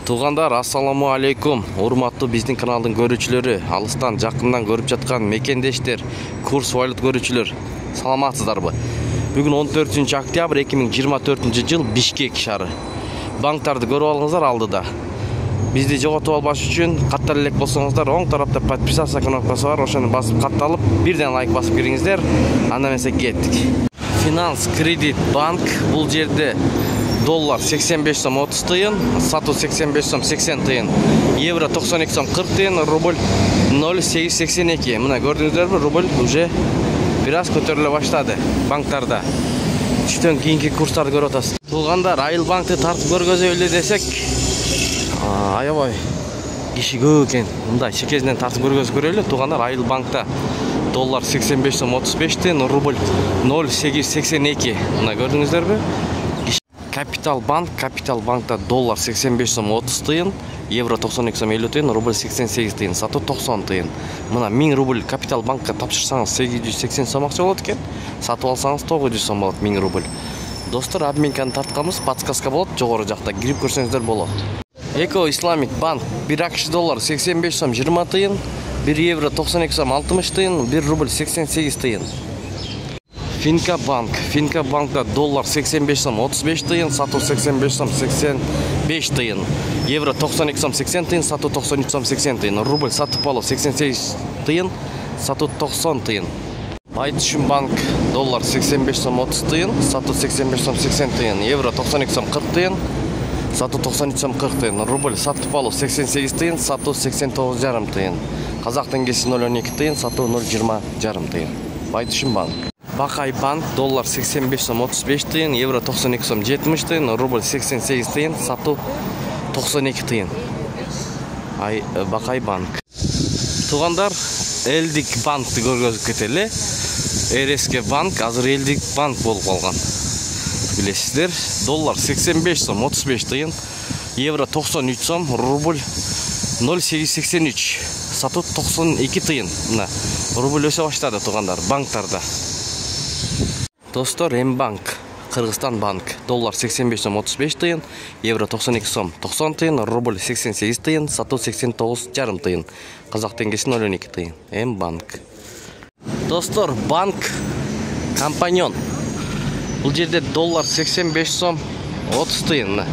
Туугандар, ассаламу алейкум. Урматтуу биздин каналдын көрүүчүлөрү, алыстан жакындан көрүп жаткан мекендештер, курс валют көрүүчүлөр, саламатсыздарбы? Бүгүн 14 октябрь 2024 жыл Бишкек шаары. Банктарды көрүп алыңыздар алдыда. Бизди жоготуп албаш үчүн каттар элек болсоңуздар, оң тарапта подписаться кнопкасы бар, ошону басып катталып, бирден лайк басып кириңиздер. Анда эмесе кеттик. Финанс Кредит Банк бул жерде доллар 85 сом 30 тыйын, сату 85 сом 80 тыйын, евро 92 сом 40 тыйын, рубль 0,882. Мына көрдүңүздөрбү, рубль уже бир аз көтөрүлө баштады банктарда. Түштөн кийинки курстарды көрүп атасыз. Туугандар, Айыл банкты тартып көргөзөлү десек, аябай киши көп экен. Мындай чекесинен тартып көргөзүп көрөлү. Туугандар, Айыл банкта доллар 85 сом 35 тыйын, рубль 0,882. Мына көрдүңүздөрбү? Капитал банкта доллар 85 сом 30 тыйын, евро 92 сом 50 тыйын, рубль 88 тыйын, сату 90 тыйын. Мына 1000 рубль капитал банкка тапшырсаңыз 880 сом акча болот экен. Сатып алсаңыз 900 сом болот 1000 рубль. Достор, обменканы тартканбыз, подсказка болот, жогору жакта кирип көрсөңүздөр болот. Эко Исламик банк 1 акш доллар 85 сом 20 тыйын, 1 евро 92 сом 60 тыйын, 1 рубль 88 тыйын. Финка банкта доллар 85 сом 35 тыйын, сату 85 сом 85 тыйын, евро 92 сом 80 тыйын, сату 93 сом 80 тыйын, рубль сатып алып 88 тыйын, сату 90 тыйын. Айтышым банк доллар 85 сом 30 тыйын, сату 85 сом 80 тыйын, евро 92 сом 40 тыйын, сату 93 сом 40 тыйын, рубль сатып алып 88 тыйын, сату 89,5 тыйын. Казак теңгеси 0,12 тыйын, сату 0,20 тыйын. Айтышым банк. Бакай банк доллар 85 сом 35 тыйын, евро 92 сом 70 тыйын, рубль 88 тыйын, сату 92 тыйын. Бакай банк. Туугандар, Элдик банкты көргөзүп кетели. РСК банк азыр Элдик банк болуп калган. Билесиздер, доллар 85 сом 35 тыйын, евро 93 сом, рубль 0,883, сату 92 тыйын. Мына рубль өсө баштады туугандар банктарда. Достор, М-банк, Кыргызстан банк, доллар 85 сом 35 тыйын, евро 92 сом 90 тыйын, рубль 88 тыйын, сату 89,5 тыйын, казак теңгеси 0,12 тыйын. М-банк. Достор, банк Компаньон. Бул жерде доллар 85 сом 30 тыйын,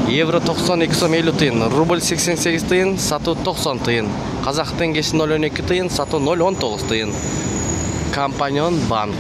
евро 92 сом 50 тыйын, рубль 88 тыйын, сату 90 тыйын, казак теңгеси 0,12 тыйын, сату 0,19 тыйын. Компаньон банк.